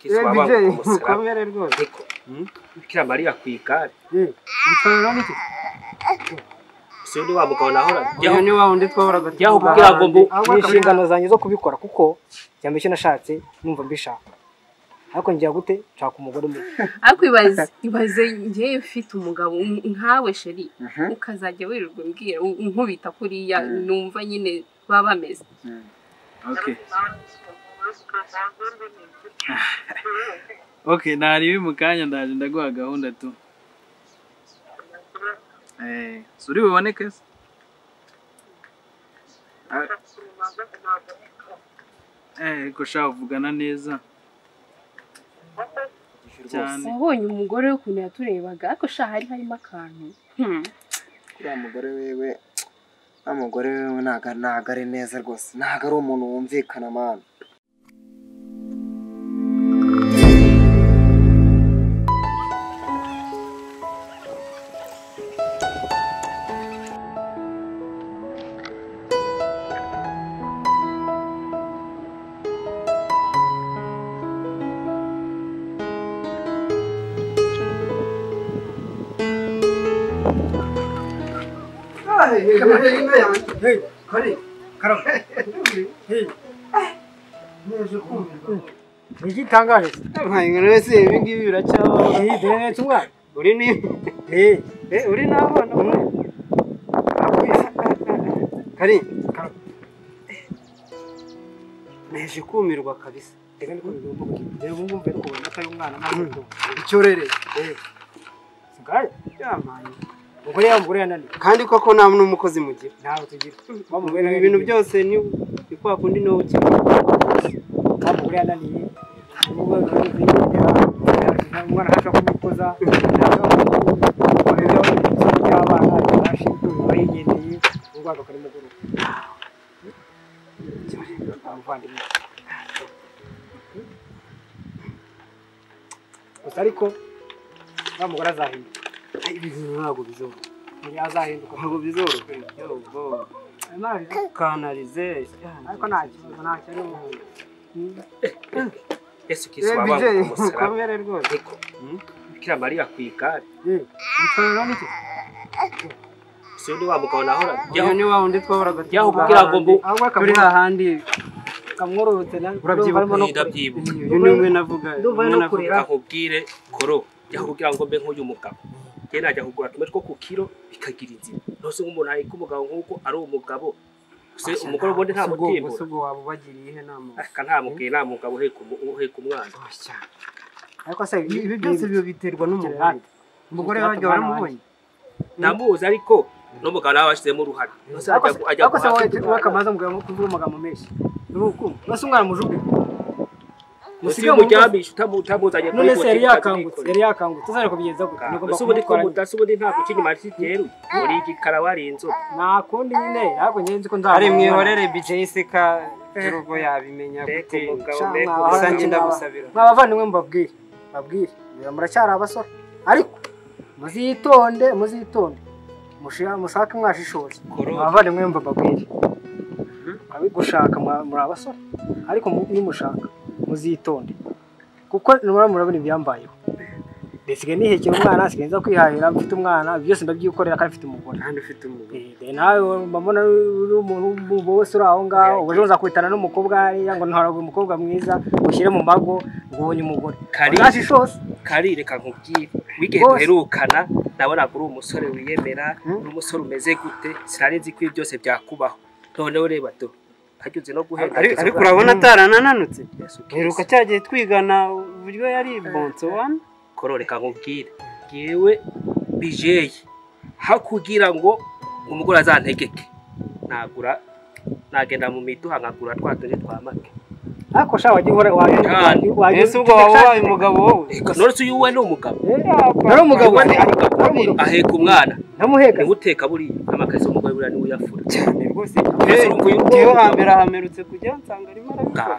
kiswa mukomere rwose ariko Bikira Mariya kwigare mutwara niki sindi wa mugabo nahora yaho ni waho ndi twahoraga yaho kugira ngo inshingano zanjye zo kubikora kuko cyambe cyo nashatse numva mbishaka ariko ngiye gute nshaka umugore mu ariko ibaze ngiye mfite umugabo nkawe sheri ukazajya wirirwa mbwira nkubita kuriya numva nyine baba bameze okay okay nari mu kanya ndaje ndaguha gahunda tu suri biboneke se ko shavugana neza cyane ubonye umugore we ukuntu yaturebaga ariko shahari harimo akantu kuriya mugore wewe amugore wewe ntago ari neza rwose ntago ari umuntu wumvikana mana Hey, Kari, Karo. Hey. Niki tangaje. Mpayingana wese ibi ngibi biracyaho. Dene tumwa. Uri ni uri nabana umwe. Kari, Karo. Neje kumirwa kabisa. Reka ndiko bigomba kugira. Rero ngumve ko ubona ko ari umwana nazo. Icyorere. Sigaye. Yamanye. Umugore yamugore yanani. Kandi koko nta n'umukozi mugira. Ntawe tugira. Ibintu byose ni kwa kundi no ukira. Umugore yanani. Umwana hashaka kumukoza. Abana bashinzwe bayigendeye urwego kari muguru. Amuvandimwe. Ariko bamugora azahinduka. Ibintu ntabwo bizoro. Azahinduka ntabwo bizoro. Yo kanalize. Ariko nta kibazo nta cyari mu Yesu kiswa baba mukomere rwose ariko Bikira Mariya kwigare mutwara niki sindi wa mugabo nahora yaho ni waho ndi twahoraga yaho kugira ngo turi hahandi kamwororotse ndabyibuka uyu ni umwe navuga akubwire koro yaho kugira ngo mbe nk'uyu mugabo je najya kugura tumwe two ku kilo bikagira inzira nose nk'umuntu ari kumugabo nk'uko ari umugabo se umugore bonde nta mutimbo gusugo wabo bagiriye ihe nama aka nta mubwiye nta mugabo uheka umwana ariko se ibi byose biterwa n'umugore umugore wajya waramubonye namuzi ariko n'umugabo nawe ashizemo uruhare ajya kamaza umugabo kuvuga amagambo menshi nuko base umwana mujugu musige mujyamisha utamuzanye kuri ko yari yakangutse tuzare kubigeza gute nigomba kuba ko mudasubudi nta gucinya marisi teru muri igikara warinzo nta kundi nyine yako nyenzi ko ndaba ari mwihorere BJ Sika Jurugo yabimenya gute usange ndagusabira mwabavandimwe mbabwire muracyari abasore ariko muzitonde mushaka mwashishoza abavandimwe mbabwire abigushaka muri abasore ariko nimushaka muzitonde kuko murabona ibyambayeho besigaye nihekera umwana asigaye kwihahira mfite umwana byose ndabyikorera kandi mfite umugore nawe mbona uri umuntu wese uri aho ngaho ubwo uza kwitana n'umukobwa hariya ngo ntaraguye umukobwa mwiza ushyire mu mago ngo ubonye umugore kari reka nkubwire wigeze duherukana ndabona ko uri umusore wiyemera n'umusore umeze gute sinarinzi ko byose byakubaho noneho reba do hagyuze no guhenda ariko urabona ataranananutse heruka cyagiye twigana uburyo yari bonso wana kororeka nkubwire yewe bijeye hakugira ngo umugore azantegeke nagenda mu miduha nkagura twatonye twamake ariko sha wageze ubwo wabaye umugabo wowe none se uyu we ni umugabo nari umugabo aheka umwana namuheka nguteka buri amakasi umugore buri ni uyafura cyane rwose iyo hambere hamerutse kujya nsanga arimo arabikora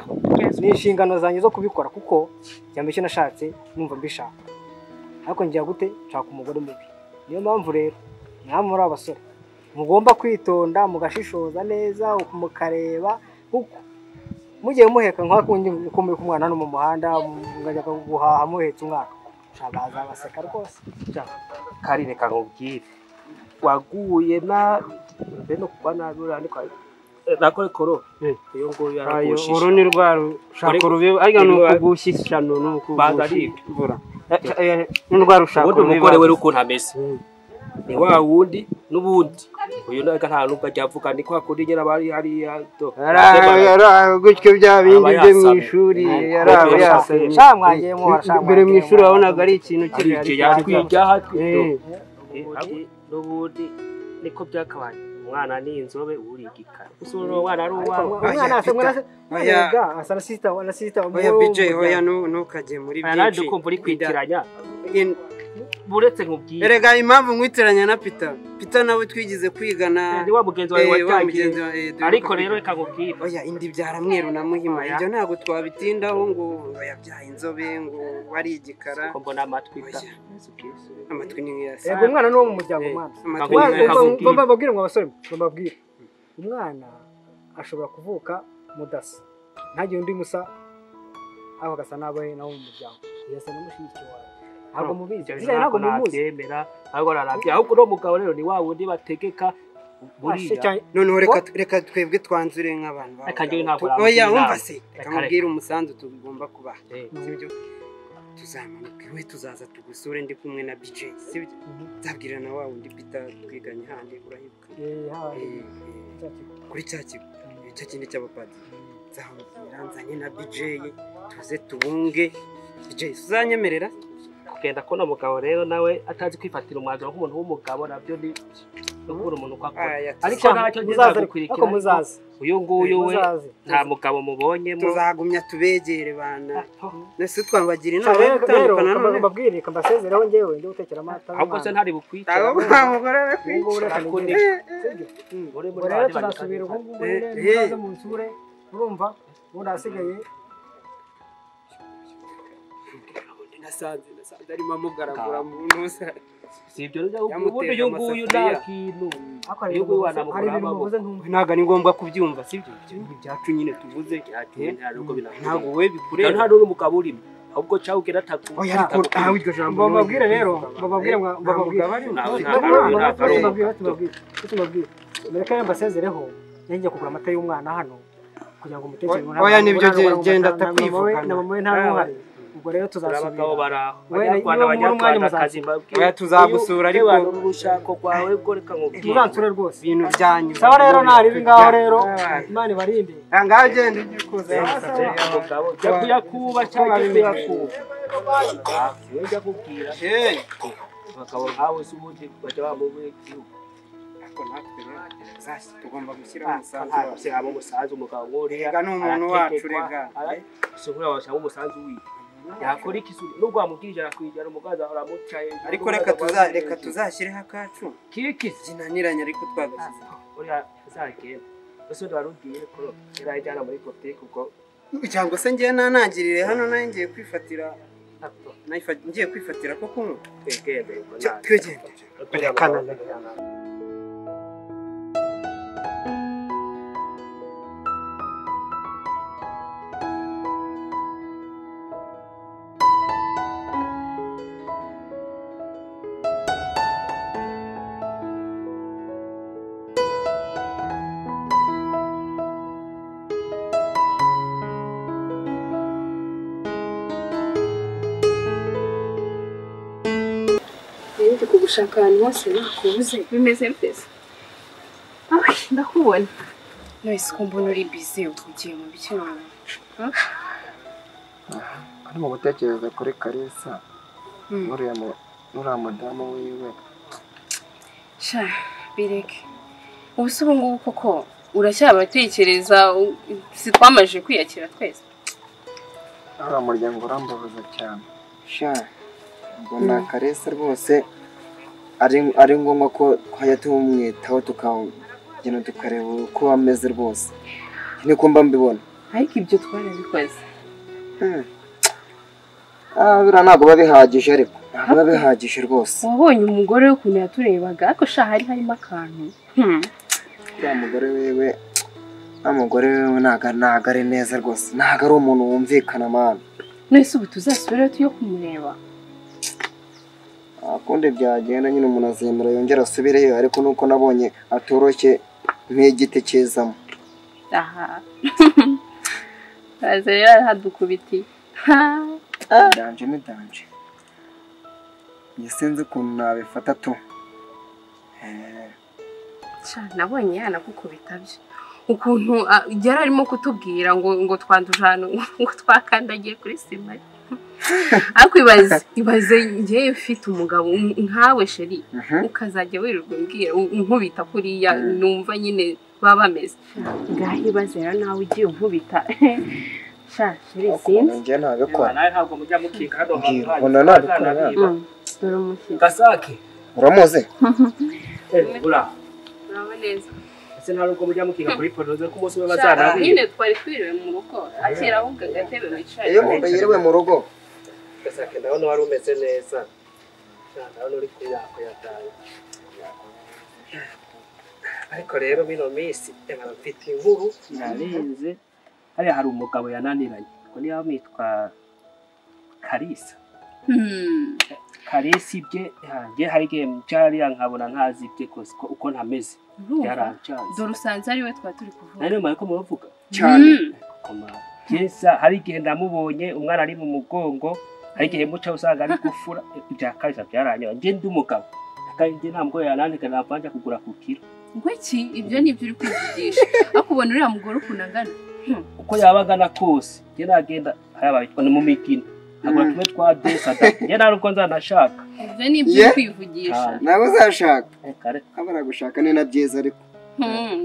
ni inshingano zanjye zo kubikora kuko cyambe cyo nashatse numva mbishaka ariko ngiye gute nshaka umugore mubi niyo mpamvu rero namwe muri abasore mugomba kwitonda mugashishoza neza mukareba kuko mugiye muheka nk'akundi ukomeye ku mwana no mu muhanda ngajya guhaha muhetse umwana shabaza baseka rwose Kari reka nkubwire waguye na beno kuba nabura ni kwa nakore koro iyo ngo yaragushije uru ni rwaro shaka rubi ariko nuko gushyishano nuko bazaribura n'indwara ushaka umugore we ukuntu ameze ni wa wundi n'ubundi uyu naga nta nubwo ajyavuga ni kwa kundi nyera bari hari to gutyo bya bindi byo mu ishuri yaraba yasaye shamwagiye mu warashaka mbere mu ishuri wabonaga ari ikintu kiri yakwijya n'ubundi niko byakabaye umwana ni inzobe urigikana usoro umwana ari umwana asemwe oya asana sister oya BJ oya ntukajye muri BJ naje kumva uri kwitiranya buretse nkubwiye erega impamvu nkwitiranya na Peter nawe twigize kwigana ni wa mugenzi wawe watangiye ariko rero reka nkubwiye oya indi byara mweru na muhima ibyo ntago twabitindaho ngo yabyaye inzobe ngo wari igikara ko mbona amatwi amatwi ni nkiyasa yego umwana no mu muryango mwana bababwire ngo abasore bababwire umwana ashobora kuvuka mudasa ntagiye undi musa aho gasa nabaye nawo mu muryango yasa n'umushiki wawe ntabwo mubizi ntabwo mumuzi yemera ntabwo narabya ahubwo no mugabo rero ni wa wundi bategeka buriya noneho reka twebwe twanzure nk'abantu oya wumva se kamubwira umusanzu tugomba kubaha sibyo tuzamanuka we tuzaza tugusure ndi kumwe na BJ sibyo nzabwira na wa wundi Peter twiganye handi urahibuka kuri cya kigo cya kindi cy'abapadiri nzamubwira nzanye na BJ tuze tubunge BJ uzanyemerera kugenda ko no mugabo rero nawe atazi kwifatira umwanzuro nk'umuntu w'umugabo nabyo ni n'ubura umuntu kwakora ariko ntacyo nzazakurikira muzaza uyu nguyu we nta mugabo mubonyemo tuzagumya tubegere bana nese twabagira inama gutandukana none mbabwire kambasezeraho ngewe ndi gutekera amata ahubwo se ntari bukwita mugore we kwita rero tuzasubira ubu ngubu rero mu nsure urumva ubundi hasigaye nasanze arimo amugaragura mu ntuza si ibyo ubundi uyu nguyu nta kintu uyu nguyu wanamugura amaboko ntabwo ari ngombwa kubyumva sibyo ibyo byacu nyine tuvuze ntabwo we bikureba nta n'umugabo urimo ahubwo cyawe ugera atatu aho iryo jambo bababwire rero bababwire mureke mbasezereho njye kugura amata y'umwana hano kugira ngo umutekere oya nibyo genda atakwivuga na mama we nta ruhare ubwo rero tuzasubira oya tuzagusura ariko urushako rwawe rwo reka nkubwire muzansure rwose ibintu byanyu sawa rero naribi ngaho rero Imana ibarinde ngaho genda ujye kuza umugabo jya kuyakuba cyangwa kuyakuba ujya kubwira abagabo nkawe se ubundi bajya bamubwira ariko natwe rero tugomba gushyira umusanzu umugabo nk'uriya rega ni umuntu wacu rega ushobora washyiramo umusanzu wiwe yakora ikisuri nubwo wamubwirije arakwijyana umugaza ahora amucaye ariko reka tuzashyireho akacu kiki kinaniranye ariko twagashyize uriya azagenda ese wari ugiye kuro yarajyana muri botike ubwo cyangwa se ngiye nanangirire hano nayo ngiye kwifatira ko kunywa twegende kugushaka ahantu hose nakubuze bimeze biteze ndakubona nahise ko mbona uri bize ugiye mu bikino ari mu gutekereza kuri Kalisa nuriya mudamu wiwe sha bireke ubu se ubu ngubu koko uracyabatekereza twamaze kwiyakira twese uriya muryango urambabaza cyane sha mbona Kalisa rwose ari ngombwa ko twajya tumwitaho tukagenda tukareba uko ameze rwose niko mba mbibona ariko ibyo twarabikoze biriya ntabwo biba bihagije ariko ntabwo biba bihagije rwose wabonye umugore we ukuntu yaturebaga ariko sha harimo akantu uriya mugore wewe umugore we ntago ari neza rwose, ntago ari umuntu wumvikana mana. Nese ubu tuzasubira tuyo kumureba. Akundi byagenda nyine umuntu azemera yongera asubireyo, ariko nuko nabonye atoroshye nk'igiti cyezamo. Aha. Azera hadukubiti. Danje ni danje. Yasenze ukuntu nabifata tu. Nabonye yanagukubita byo. Ukuntu yari arimo kutubwira ngo twanduje hano ngo twakandagiye kuri sima. Ariko ibaze ngiye ufite umugabo nkawe sheri ukazajya wirirwa mbwira nkubita kuriya numva nyine baba bameze. Ngaho ibazera nawe ugiye nkubita. Sheri sinzi. Ngiye ntabikora. Nawe ntabwo mujya mukinga hano hantu. Mbona nabikora. Dore umushyitsi. Gasake. Uramuzi? Ura. Uraba neza. Ese nta rugo mujya mukinga kuri poroze ko umunsi we bazana. Nyine twari twiriwe mu rugo. Akira ahubwo agatebe wicaye. Iyo umuntu yiriwe mu rugo. Gasake ndabona wari umeze neza. Ndabona uri kuyako yataye. Ariko rero bino minsi barafite inkuru narinze. Hariya hari umugabo yananiranye. Ngo niyo amitwa Kalisa. Kalisa ibye yanjye hari igihe mcyariya nkabona ntazi ibye kose uko ntameze. Yarancanze. Dore usanze ari we twari turi kuvuga. Nari mari ko muvuga. Cyane. Koma. Yesa hari igihe ndamubonye umwana ari mu mugongo, hari igihe muca usanga ari gufura ibya Kalisa byaranywa. Nje ndi umugabo. Kandi ntabwo yanandika navanje kugura ku kilo. Ngweki ibyo nibyo uri kwivugisha. Akubona uriya mugore ukunangana. Uko yabagana kose nge nagenda hayababitwa mu mikino agura tumwe twa desada nge naruko nzanashaka ibyo nibyo uri kwivugisha. Nawe uzashaka kare kabara gushaka ni na byiza ariko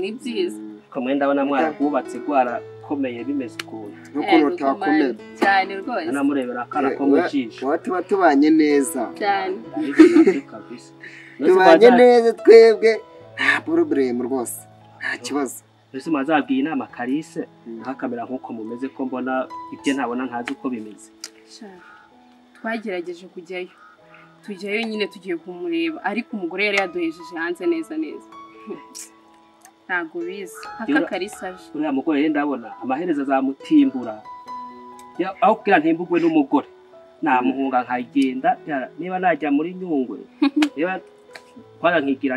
ni byiza ko mwenda abona mwana kubatse gwarakomeye bimeze ukuntu n'ukuntu utakomera cyane rwose namurebera akana ko mu jisho wowe tuba tubanye neza cyane kabisa tubanye neza twebwe nta problem rwose nta kibazo. Ese mazabwiye inama Kalise ntakamera nkuko mumeze ko mbona ibye ntabona ntazi uko bimeze. Twagerageje kujyayo tujyayo nyine tugiye kumureba ariko umugore yari yaduhejeje hanze neza ntago biza haka Kalisa aje. Uriya mugore yenda ndabona amaherezo azamutimbura aho kugira ntimbugwe n'umugore namuhunga nkagenda niba najya muri Nyungwe niba kwara nkigira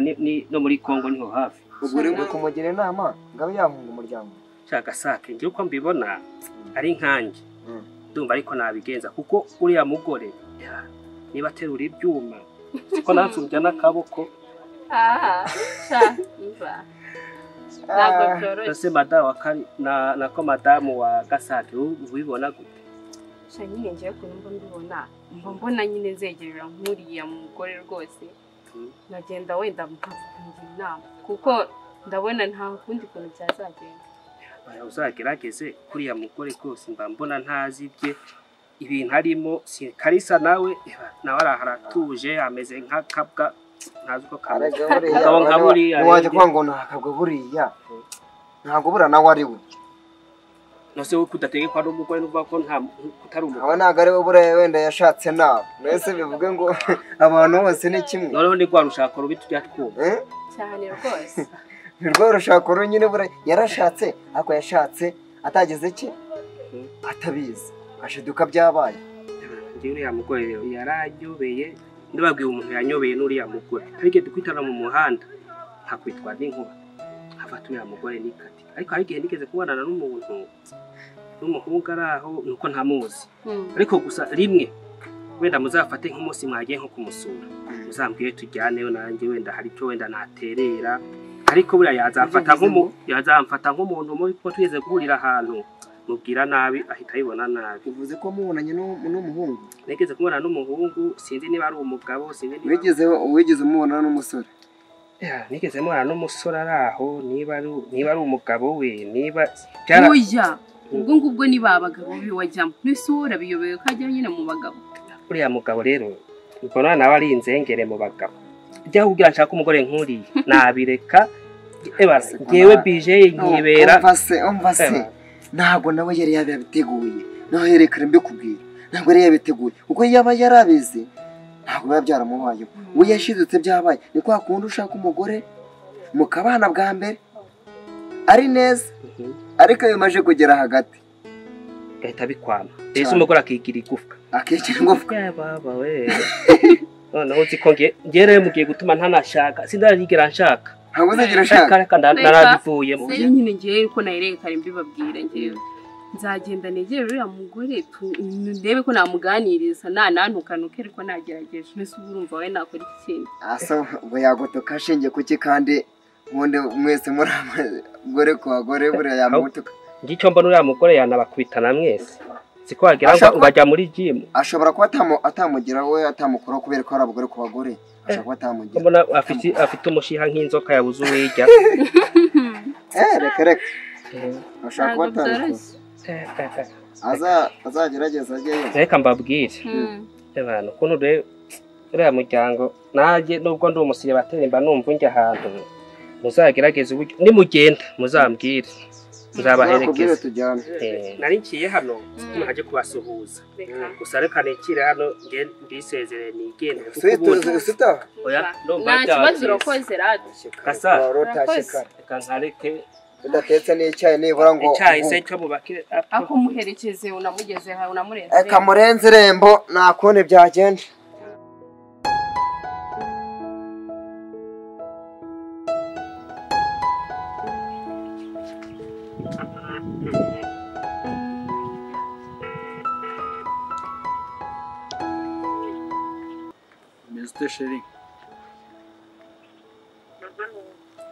no muri Kongo niho hafi. Ubwo rero kumugira inama ngabe yahunga umuryango. Cyaka sake ngiye uko mbibona ari nkange. Ndumva ariko nabigenza kuko uriya mugore niba aterura ibyuma siko nansubya nakaboko. Iva. Ntabwo byoroshye. Ese madamu wa kari nako madamu wa Gasake ubibona gute? Nyine ngiye kumva mbona nyine nzegerera nk'uriya mugore rwose. Nagenda wenda mukavuga inama kuko ndabona nta kundi kuntu byazagenda. Uzagerageze kuriya mugore rwose mba mbona ntazi ibye ibintu arimo. Kalisa nawe araharatuje ameze nk'akabwa ntazi uko akaba nka buriya waje kwanga nakabwa buriya ntago bura nawe ari we. Nose we kudategekwa n'umugore nuvuga ko nta kutari umugore. Aba ntago ari we buriya wenda yashatse nawe. Nese bivuge ngo abantu bose ni kimwe. Noneho ni gwa rushako rubi tujya twumva. Cyane rwose. Ni rwo rushako nyine buriya yarashatse ako yashatse atageze ki atabizi ashiduka byabaye. Ngiye uriya mugore rero yaranyobeye ndababwiye umuntu yanyobeye n'uriya mugore. Ariko dukwitana mu muhanda ntakwitwa n'inkuba afata uriya mugore nikati. Ariko hari igihe nigeze kubonana n'umuntu n'umuhungu araho nuko ntamuzi. Ariko gusa rimwe wenda muzafate nk'umunsi mwagiye nko kumusura muzambwiye tujyaneyo nanjye wenda hari cyo wenda naterera. Ariko buriya yazamfata nk'umuntu muri ko tugeze guhurira ahantu mubwira nabi ahita yibona nabi. Bivuze ko mubonanye n'umuhungu. Nigeze kubonana n'umuhungu sinzi niba ari umugabo sinzi niba wigeze umubonana n'umusore. Nigeze mubona n'umusore araho niba ari umugabo we niba oya ubwo ngubwo ni babagabo biwajyamo n'isura biyobeye ko ajya nyine mu bagabo. Uriya mugabo rero mbona nawe ari inzengere mu bagabo. Jya kugira nshaka umugore nk'uriye nabireka ngewe bije nkibera. Umva se ntabwo nawe yari yabiteguye naho yerekana mbikubwira ntabwo yari yabiteguye kuko yaba yarabizi ntabwo biba byaramubayeho. We yashidutse byabaye ni kwa kundi ushaka umugore mukabana bwa mbere ari neza ariko bimaje kugera hagati gahita bikwama rero umugore akigira igufwa baba we noneho uzi ko ngerewe mugiye gutuma ntanashaka sindarigera nshaka ntabwo uzagira ushaka narabivuyemo nyine ngewe ko nayirekare mbibabwira ngewe nzagenda negere uriya mugore ndebe ko namuganiriza nantukanuke ariko nagerageje mbese ubu urumva we nakora iki asa ngo yagotoka ashingiye kuki kandi ubundi mwese muri amagore ku bagore buriya yamutuka ngicyo mbona uriya mugore yanabakubitana mwese siko wagira ngo ajya muri gym ashobora kuba atamugira we atamukora kubera ko ari abagore ku bagore ashobora kuba atamugira mbona afite umushiha nk'inzoka yabuze uwirya reka ashobora kuba atabikora azagerageza ajyeyo reka mbabwire abantu ukuntu uriya muryango nanjye nubwo ndi umusiye batemba numva njya ahantu muzagerageze uburyo nimugenda muzambwire nzabaherekeza nari nkiye hano ntaje kubasuhuza gusa reka nikire hano mbisezerere nigende nta kibazo urakoze rado kasa reka nkareke udatetse n'icyayi nibura ngo icyayi se cyo mubakire ako muherekeze unamugeze ha unamurenze akamurenze irembo nakundi byagenda Mr. Sheri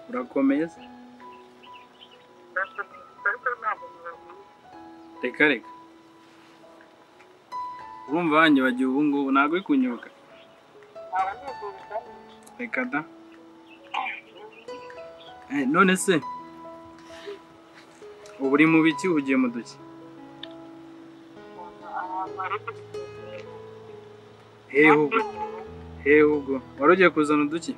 urakomeye reka urumva wanyibagiwe ubu ngubu ntabwo uri kunyuka reka da none se ubu uri mu biki ugiye mu duki hehe ubwo wari ugiye kuzana uduki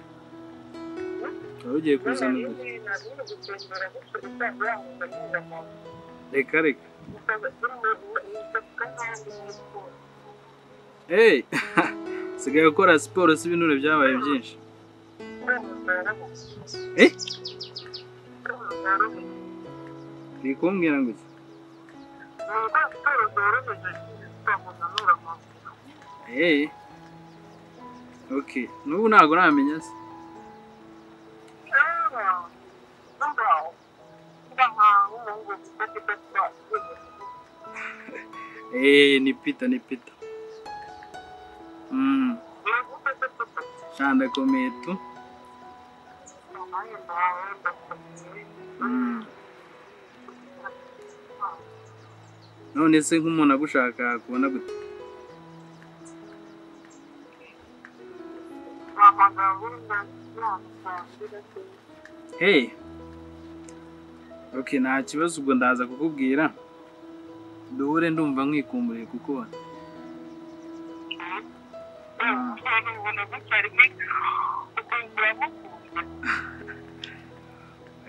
reka sigaye gukora siporo si ibinure byabaye byinshi ni kumbwira ngo iki okay n'ubu ntabwo namenya se ni pita shanda kometu none se nk'umuntu agushaka kubona gute okay nta kibazo ubwo ndaza kukubwira duhure ndumva nkikumburiye kukubona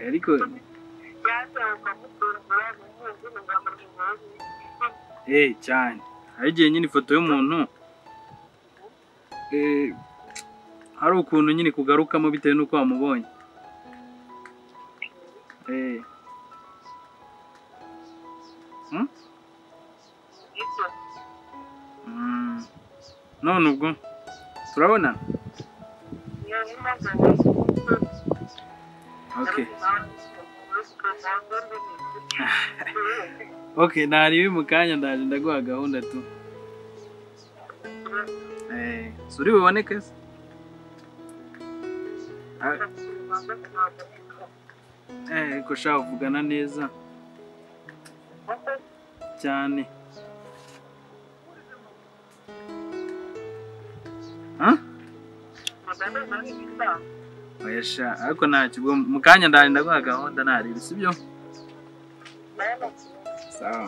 ariko cyane hari igihe nyine ifoto y'umuntu hari ukuntu nyine kugarukamo bitewe n'uko wamubonye none ubwo turabona okay nariwe mu kanya ndaje ndaguha gahunda tu suri buboneke se ko shaka kuvugana neza cyane oyesha ariko ntacyo mu kanya ndaje ndaguha gahunda nariwe sibyo sawa